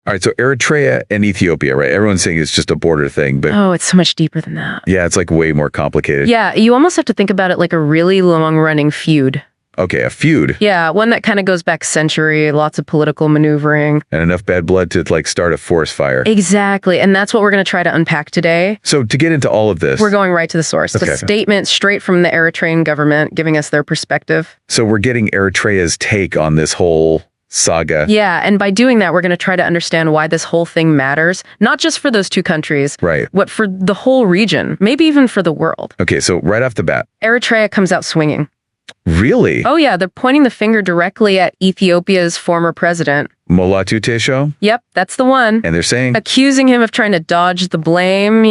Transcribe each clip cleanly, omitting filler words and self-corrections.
All right, so Eritrea and Ethiopia, right? Everyone's saying it's just a border thing, but Oh, it's so much deeper than that. yeah, it's like way more complicated. Yeah, you almost have to think about it like a really long-running feud. Okay, a feud. Yeah, one that kind of goes back century, lots of political maneuvering. And enough bad blood to like start a forest fire. Exactly, and that's what we're going to try to unpack today. So to get into all of this, We're going right to the source. Okay. The statement straight from the Eritrean government giving us their perspective. so we're getting Eritrea's take on this whole saga. Yeah, and by doing that, we're going to try to understand why this whole thing matters, not just for those two countries, Right. but for the whole region, maybe even for the world. Okay, so right off the bat, Eritrea comes out swinging. really? Oh yeah, they're pointing the finger directly at Ethiopia's former president. Molatu Tesho? Yep, that's the one. And they're saying, Accusing him of trying to dodge the blame,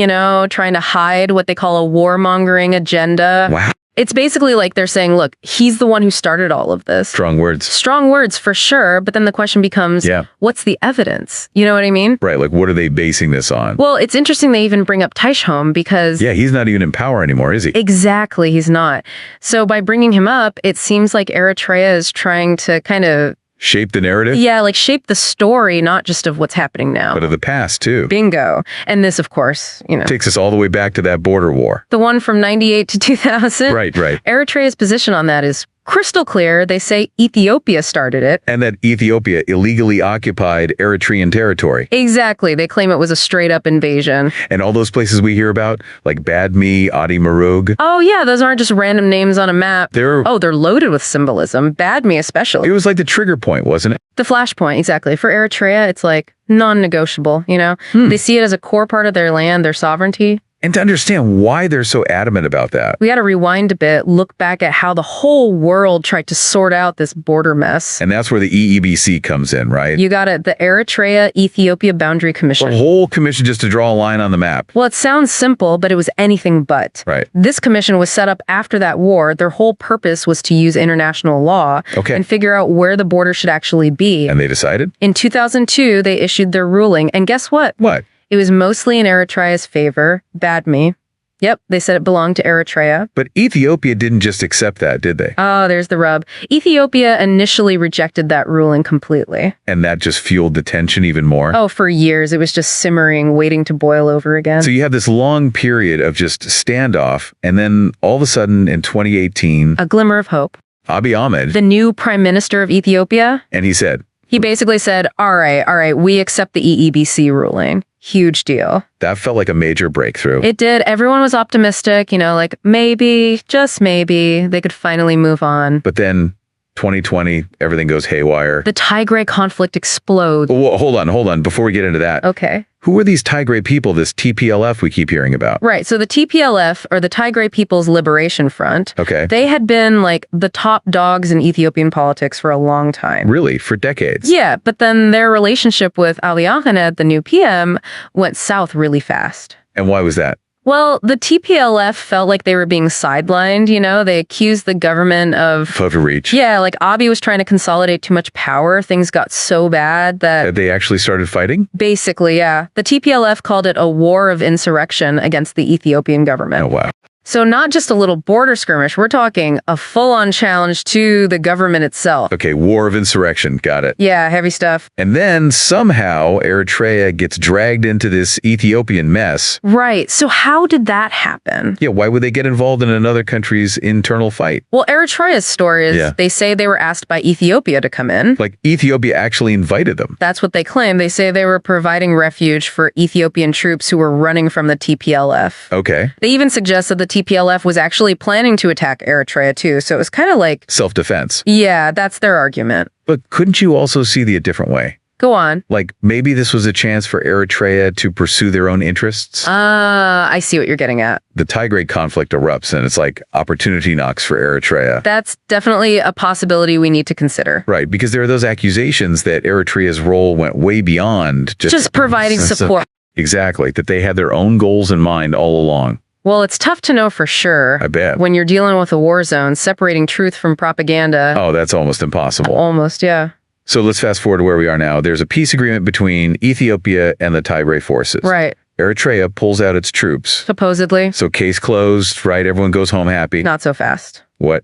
trying to hide what they call a warmongering agenda. wow, It's basically like they're saying, look, he's the one who started all of this. strong words. Strong words for sure, but then the question becomes, Yeah. what's the evidence? You know what I mean? Right, like what are they basing this on? Well, it's interesting they even bring up Taishholm because Yeah, he's not even in power anymore, is he? exactly, he's not. So by bringing him up, it seems like Eritrea is trying to kind of, Shape the narrative? yeah, like shape the story, not just of what's happening now. But of the past, too. Bingo. And this, of course, Takes us all the way back to that border war. the one from 98 to 2000. Right. Eritrea's position on that is crystal clear. They say Ethiopia started it. And that Ethiopia illegally occupied Eritrean territory. Exactly. They claim it was a straight up invasion. And all those places we hear about, like Badme, Adi Marug, Oh, yeah. Those aren't just random names on a map. they're... They're loaded with symbolism. Badme, especially. It was like the trigger point, wasn't it? The flashpoint, exactly. For Eritrea, it's like non-negotiable, They see it as a core part of their land, their sovereignty. And to understand why they're so adamant about that. We got to rewind a bit, look back at how the whole world tried to sort out this border mess. And that's where the EEBC comes in, right? You got it, the Eritrea-Ethiopia Boundary Commission. The whole commission just to draw a line on the map. Well, it sounds simple, but it was anything but. Right. This commission was set up after that war. Their whole purpose was to use international law Okay. and figure out where the border should actually be. And they decided? In 2002, they issued their ruling, and guess what? What? It was mostly in Eritrea's favor. Badme. Yep, they said it belonged to Eritrea. But Ethiopia didn't just accept that, did they? Oh, there's the rub. Ethiopia initially rejected that ruling completely. And that just fueled the tension even more. Oh, for years. It was just simmering, waiting to boil over again. So you have this long period of just standoff, and then all of a sudden in 2018, A glimmer of hope. Abiy Ahmed, The new prime minister of Ethiopia, and he said, he basically said, all right, we accept the EEBC ruling. Huge deal. that felt like a major breakthrough. It did. Everyone was optimistic, like maybe, just maybe, they could finally move on. But then 2020, everything goes haywire. The Tigray conflict explodes. Whoa, hold on, before we get into that. Okay. Who are these Tigray people, this TPLF we keep hearing about? Right. So the TPLF, or the Tigray People's Liberation Front, Okay. they had been like the top dogs in Ethiopian politics for a long time. Really? For decades? Yeah, but then their relationship with Abiy Ahmed, the new PM, went south really fast. And why was that? Well, the TPLF felt like they were being sidelined, They accused the government of... Overreach. Yeah, like Abiy was trying to consolidate too much power. Things got so bad that... Had they actually started fighting? Basically, yeah. The TPLF called it a war of insurrection against the Ethiopian government. Oh, wow. So not just a little border skirmish, we're talking a full-on challenge to the government itself. Okay, war of insurrection. Got it. Yeah, heavy stuff. And then somehow Eritrea gets dragged into this Ethiopian mess. Right. So how did that happen? Yeah, why would they get involved in another country's internal fight? Well, Eritrea's story is they say they were asked by Ethiopia to come in. Like Ethiopia actually invited them. That's what they claim. They say they were providing refuge for Ethiopian troops who were running from the TPLF. Okay. They even suggest that the TPLF was actually planning to attack Eritrea too, so it was kind of like... Self-defense. Yeah, that's their argument. But couldn't you also see a different way? Go on. Like maybe this was a chance for Eritrea to pursue their own interests? I see what you're getting at. The Tigray conflict erupts and it's like opportunity knocks for Eritrea. That's definitely a possibility we need to consider. Right, because there are those accusations that Eritrea's role went way beyond just providing support. Exactly, that they had their own goals in mind all along. Well, it's tough to know for sure. I bet. When you're dealing with a war zone, separating truth from propaganda. Oh, that's almost impossible. Almost, yeah. So let's fast forward to where we are now. There's a peace agreement between Ethiopia and the Tigray forces. Right. Eritrea pulls out its troops. Supposedly. So case closed, right? Everyone goes home happy. Not so fast. What?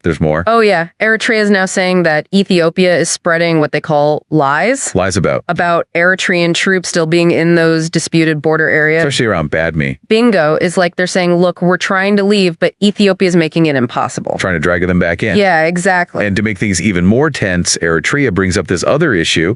There's more. Oh, yeah. Eritrea is now saying that Ethiopia is spreading what they call lies. Lies About Eritrean troops still being in those disputed border areas. Especially around Badme. Bingo is like they're saying, look, we're trying to leave, but Ethiopia is making it impossible. Trying to drag them back in. Yeah, exactly. And to make things even more tense, Eritrea brings up this other issue.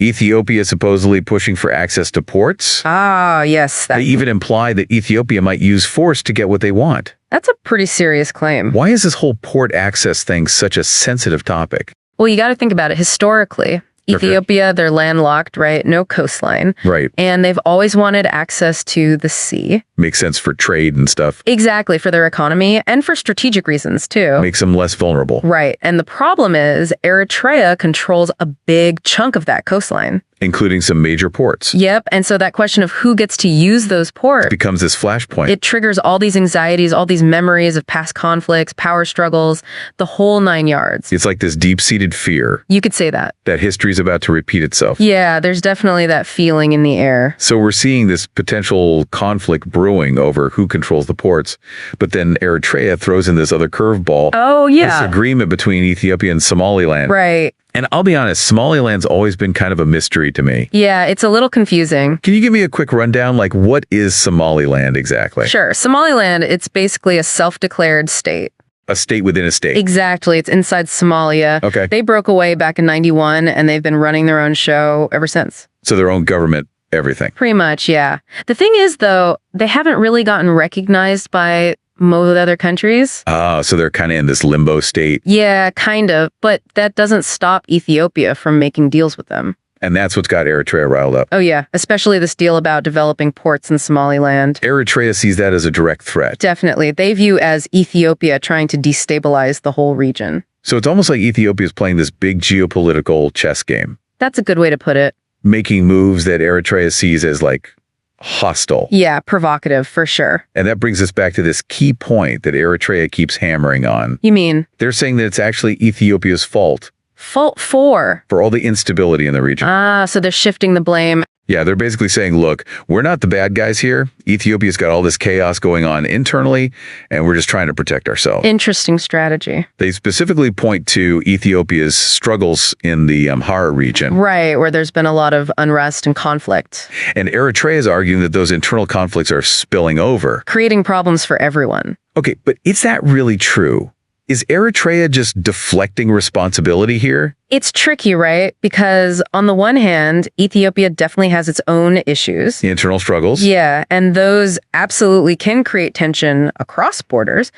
Ethiopia is supposedly pushing for access to ports. Ah, yes. They even imply that Ethiopia might use force to get what they want. That's a pretty serious claim. Why is this whole port access thing such a sensitive topic? Well, you got to think about it. Historically, Ethiopia, they're landlocked, right? No coastline. Right. And they've always wanted access to the sea. Makes sense for trade and stuff. Exactly, for their economy and for strategic reasons, too. Makes them less vulnerable. Right. And the problem is Eritrea controls a big chunk of that coastline. Including some major ports. Yep. And so that question of who gets to use those ports becomes this flashpoint. It triggers all these anxieties, all these memories of past conflicts, power struggles, the whole 9 yards. It's like this deep-seated fear. You could say that. That history's about to repeat itself. Yeah, there's definitely that feeling in the air. So we're seeing this potential conflict brewing over who controls the ports, but then Eritrea throws in this other curveball. Oh, yeah. This agreement between Ethiopia and Somaliland. Right. And I'll be honest, Somaliland's always been kind of a mystery to me. Yeah, it's a little confusing. Can you give me a quick rundown? Like, what is Somaliland exactly? Sure. Somaliland, it's basically a self-declared state. A state within a state. Exactly. It's inside Somalia. Okay. They broke away back in 91, and they've been running their own show ever since. So their own government, everything. Pretty much, yeah. The thing is, though, they haven't really gotten recognized by most other countries. So they're kind of in this limbo state. Yeah, kind of. But that doesn't stop Ethiopia from making deals with them. And that's what's got Eritrea riled up. Oh, yeah. Especially this deal about developing ports in Somaliland. Eritrea sees that as a direct threat. Definitely. They view as Ethiopia trying to destabilize the whole region. So it's almost like Ethiopia is playing this big geopolitical chess game. That's a good way to put it. Making moves that Eritrea sees as like hostile. Yeah, provocative for sure. And that brings us back to this key point that Eritrea keeps hammering on. You mean? They're saying that it's actually Ethiopia's fault. Fault for all the instability in the region. Ah, so they're shifting the blame. Yeah, they're basically saying, look, we're not the bad guys here. Ethiopia's got all this chaos going on internally, and we're just trying to protect ourselves. Interesting strategy. They specifically point to Ethiopia's struggles in the Amhara region. Right, where there's been a lot of unrest and conflict. And Eritrea is arguing that those internal conflicts are spilling over. Creating problems for everyone. Okay, but is that really true? Is Eritrea just deflecting responsibility here? It's tricky, right? Because on the one hand, Ethiopia definitely has its own issues. The internal struggles? Yeah, and those absolutely can create tension across borders.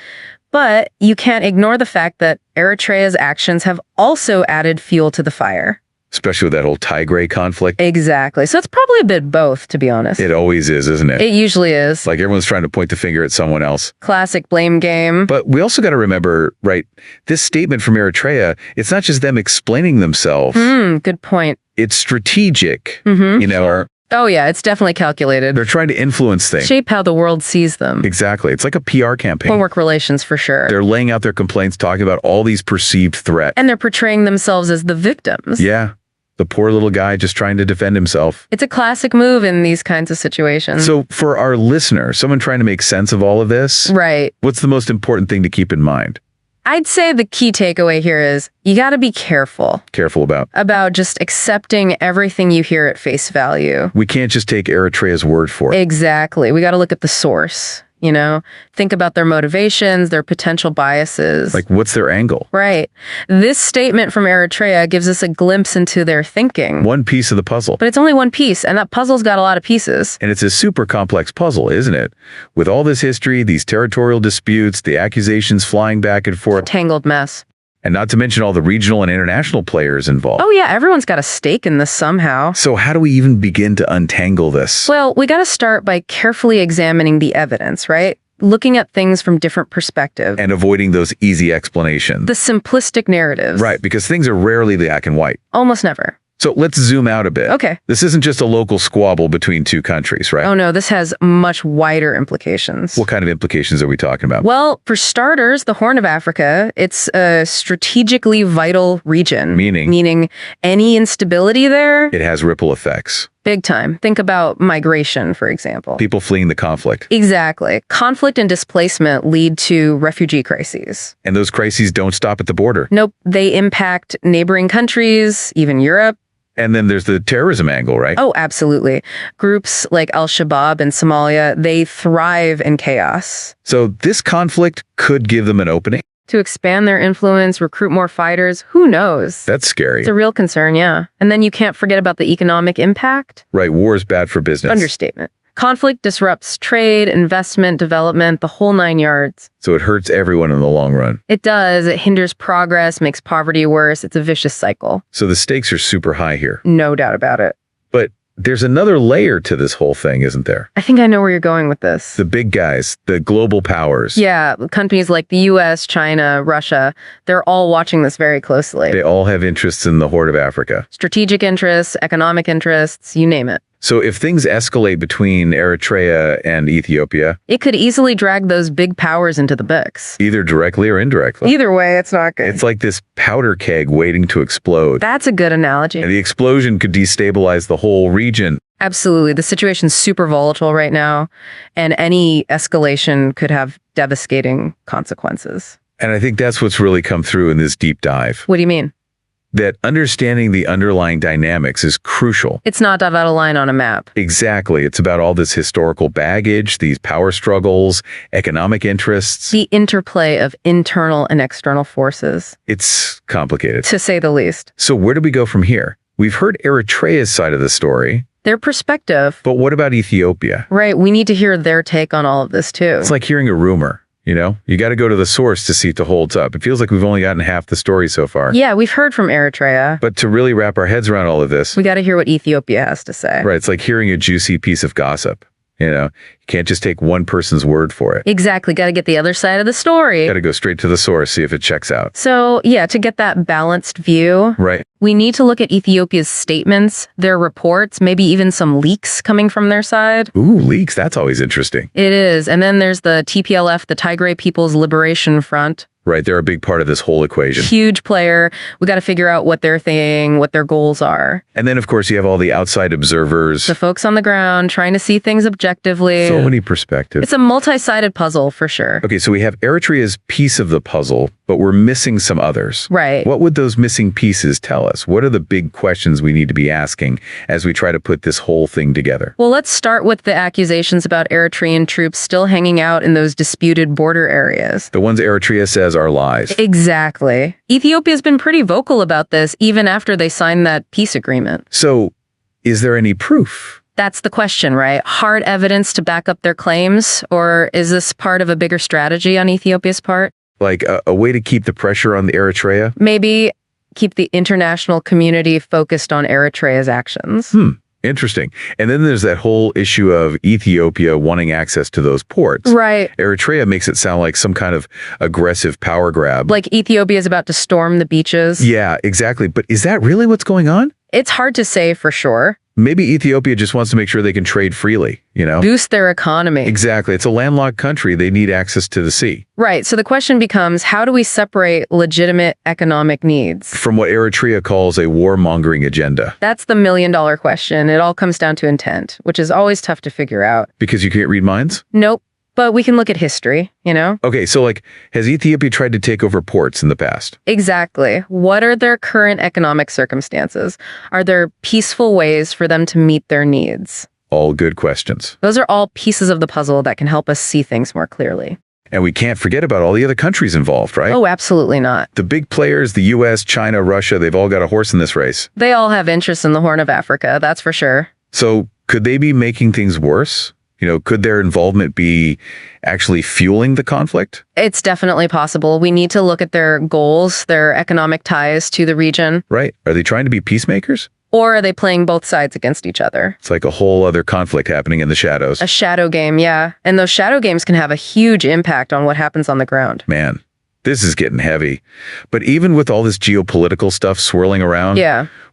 But you can't ignore the fact that Eritrea's actions have also added fuel to the fire. Especially with that whole Tigray conflict. Exactly. So it's probably a bit both, to be honest. It always is, isn't it? It usually is. Like everyone's trying to point the finger at someone else. Classic blame game. But we also got to remember, right, this statement from Eritrea, it's not just them explaining themselves. Good point. It's strategic, you know, or oh, yeah, it's definitely calculated. They're trying to influence things. Shape how the world sees them. Exactly. It's like a PR campaign. Homework relations, for sure. They're laying out their complaints, talking about all these perceived threats. And they're portraying themselves as the victims. Yeah. The poor little guy just trying to defend himself. It's a classic move in these kinds of situations. So for our listener, someone trying to make sense of all of this, right? What's the most important thing to keep in mind? I'd say the key takeaway here is you got to be careful. Careful about just accepting everything you hear at face value. We can't just take Eritrea's word for it. Exactly. We got to look at the source. You know, think about their motivations, their potential biases. Like, what's their angle? Right. This statement from Eritrea gives us a glimpse into their thinking. One piece of the puzzle. But it's only one piece, and that puzzle's got a lot of pieces. And it's a super complex puzzle, isn't it? With all this history, these territorial disputes, the accusations flying back and forth. It's a tangled mess. And not to mention all the regional and international players involved. Oh, yeah, everyone's got a stake in this somehow. So how do we even begin to untangle this? Well, we got to start by carefully examining the evidence, right? Looking at things from different perspectives. And avoiding those easy explanations. The simplistic narratives. Right, because things are rarely black and white. Almost never. So let's zoom out a bit. Okay. This isn't just a local squabble between two countries, right? Oh, no, this has much wider implications. What kind of implications are we talking about? Well, for starters, the Horn of Africa, it's a strategically vital region. Meaning? Meaning any instability there? It has ripple effects. Big time. Think about migration, for example. People fleeing the conflict. Exactly. Conflict and displacement lead to refugee crises. And those crises don't stop at the border. Nope, they impact neighboring countries, even Europe. And then there's the terrorism angle, right? Oh, absolutely. Groups like Al-Shabaab in Somalia, they thrive in chaos. So this conflict could give them an opening. To expand their influence, recruit more fighters, who knows? That's scary. It's a real concern, yeah. And then you can't forget about the economic impact. Right, war is bad for business. Understatement. Conflict disrupts trade, investment, development, the whole 9 yards. So it hurts everyone in the long run. It does. It hinders progress, makes poverty worse. It's a vicious cycle. So the stakes are super high here. No doubt about it. But there's another layer to this whole thing, isn't there? I think I know where you're going with this. The big guys, the global powers. Yeah, companies like the US, China, Russia, they're all watching this very closely. They all have interests in the Horn of Africa. Strategic interests, economic interests, you name it. So if things escalate between Eritrea and Ethiopia, it could easily drag those big powers into the mix. Either directly or indirectly. Either way, it's not good. It's like this powder keg waiting to explode. That's a good analogy. And the explosion could destabilize the whole region. Absolutely. The situation's super volatile right now, and any escalation could have devastating consequences. And I think that's what's really come through in this deep dive. What do you mean? That understanding the underlying dynamics is crucial. It's not out of a line on a map. Exactly. It's about all this historical baggage, these power struggles, economic interests. The interplay of internal and external forces. It's complicated. To say the least. So where do we go from here? We've heard Eritrea's side of the story. Their perspective. But what about Ethiopia? Right. We need to hear their take on all of this too. It's like hearing a rumor. You know, you got to go to the source to see if it holds up. It feels like we've only gotten half the story so far. Yeah, we've heard from Eritrea. But to really wrap our heads around all of this, we got to hear what Ethiopia has to say. Right. It's like hearing a juicy piece of gossip. You know, you can't just take one person's word for it. Exactly. Got to get the other side of the story. Got to go straight to the source, see if it checks out. So, yeah, to get that balanced view, right, we need to look at Ethiopia's statements, their reports, maybe even some leaks coming from their side. Ooh, leaks. That's always interesting. It is. And then there's the TPLF, the Tigray People's Liberation Front. Right. They're a big part of this whole equation. Huge player. We got to figure out what they're thinking, what their goals are. And then, of course, you have all the outside observers. The folks on the ground trying to see things objectively. So many perspectives. It's a multi-sided puzzle for sure. Okay, so we have Eritrea's piece of the puzzle, but we're missing some others. Right. What would those missing pieces tell us? What are the big questions we need to be asking as we try to put this whole thing together? Well, let's start with the accusations about Eritrean troops still hanging out in those disputed border areas. The ones Eritrea says are lies. Exactly. Ethiopia's been pretty vocal about this even after they signed that peace agreement. So, is there any proof? That's the question, right? Hard evidence to back up their claims? Or is this part of a bigger strategy on Ethiopia's part? Like a way to keep the pressure on the Eritrea? Maybe keep the international community focused on Eritrea's actions. Interesting. And then there's that whole issue of Ethiopia wanting access to those ports. Right. Eritrea makes it sound like some kind of aggressive power grab. Like Ethiopia is about to storm the beaches. Yeah, exactly. But is that really what's going on? It's hard to say for sure. Maybe Ethiopia just wants to make sure they can trade freely, you know? Boost their economy. Exactly. It's a landlocked country. They need access to the sea. Right. So the question becomes, how do we separate legitimate economic needs from what Eritrea calls a warmongering agenda? That's the million-dollar question. It all comes down to intent, which is always tough to figure out. Because you can't read minds? Nope. But we can look at history, you know? Okay, so like, has Ethiopia tried to take over ports in the past? Exactly. What are their current economic circumstances? Are there peaceful ways for them to meet their needs? All good questions. Those are all pieces of the puzzle that can help us see things more clearly. And we can't forget about all the other countries involved, right? Oh, absolutely not. The big players, the US, China, Russia, they've all got a horse in this race. They all have interests in the Horn of Africa, that's for sure. So could they be making things worse? You know, could their involvement be actually fueling the conflict? It's definitely possible. We need to look at their goals, their economic ties to the region. Right. Are they trying to be peacemakers? Or are they playing both sides against each other? It's like a whole other conflict happening in the shadows. A shadow game, yeah. And those shadow games can have a huge impact on what happens on the ground. Man, this is getting heavy. But even with all this geopolitical stuff swirling around,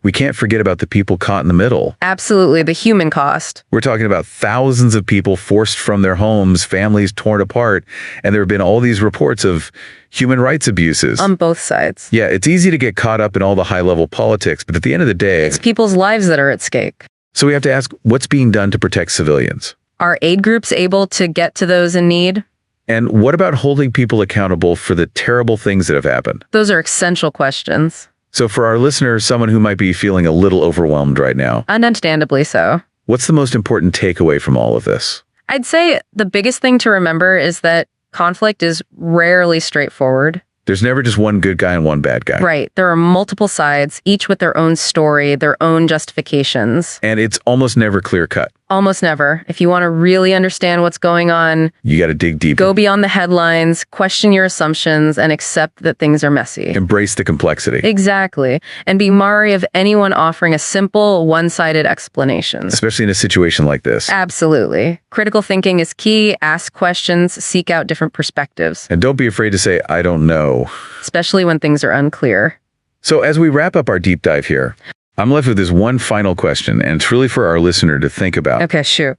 we can't forget about the people caught in the middle. Absolutely, the human cost. We're talking about thousands of people forced from their homes, families torn apart, and there have been all these reports of human rights abuses. On both sides. Yeah, it's easy to get caught up in all the high-level politics, but at the end of the day, it's people's lives that are at stake. So we have to ask, what's being done to protect civilians? Are aid groups able to get to those in need? And what about holding people accountable for the terrible things that have happened? Those are essential questions. So for our listeners, someone who might be feeling a little overwhelmed right now, Understandably so. what's the most important takeaway from all of this? I'd say the biggest thing to remember is that conflict is rarely straightforward. There's never just one good guy and one bad guy. Right. There are multiple sides, each with their own story, their own justifications. And it's almost never clear-cut. Almost never. If you want to really understand what's going on, You got to dig deep. go beyond the headlines, question your assumptions, and accept that things are messy. Embrace the complexity. Exactly. And be wary of anyone offering a simple, one-sided explanation. Especially in a situation like this. Absolutely. Critical thinking is key. Ask questions, seek out different perspectives, And don't be afraid to say, I don't know. especially when things are unclear. So as we wrap up our deep dive here, I'm left with this one final question, and it's really for our listener to think about. Okay, shoot.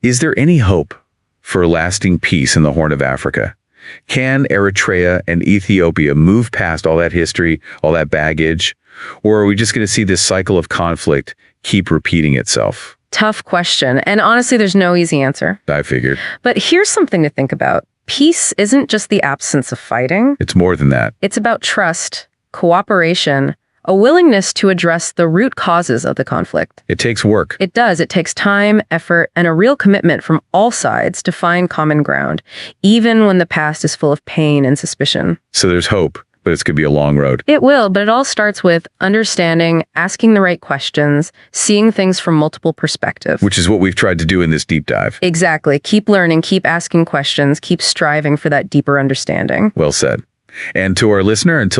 Is there any hope for lasting peace in the Horn of Africa? Can Eritrea and Ethiopia move past all that history, all that baggage? Or are we just going to see this cycle of conflict keep repeating itself? Tough question. And honestly, there's no easy answer. I figured. But here's something to think about. Peace isn't just the absence of fighting. It's more than that. It's about trust, cooperation, a willingness to address the root causes of the conflict. It takes work. It does. It takes time, effort, and a real commitment from all sides to find common ground, even when the past is full of pain and suspicion. So there's hope, but it's going to be a long road. It will, but it all starts with understanding, asking the right questions, seeing things from multiple perspectives. Which is what we've tried to do in this deep dive. Exactly. Keep learning, keep asking questions, keep striving for that deeper understanding. Well said. And to our listener, until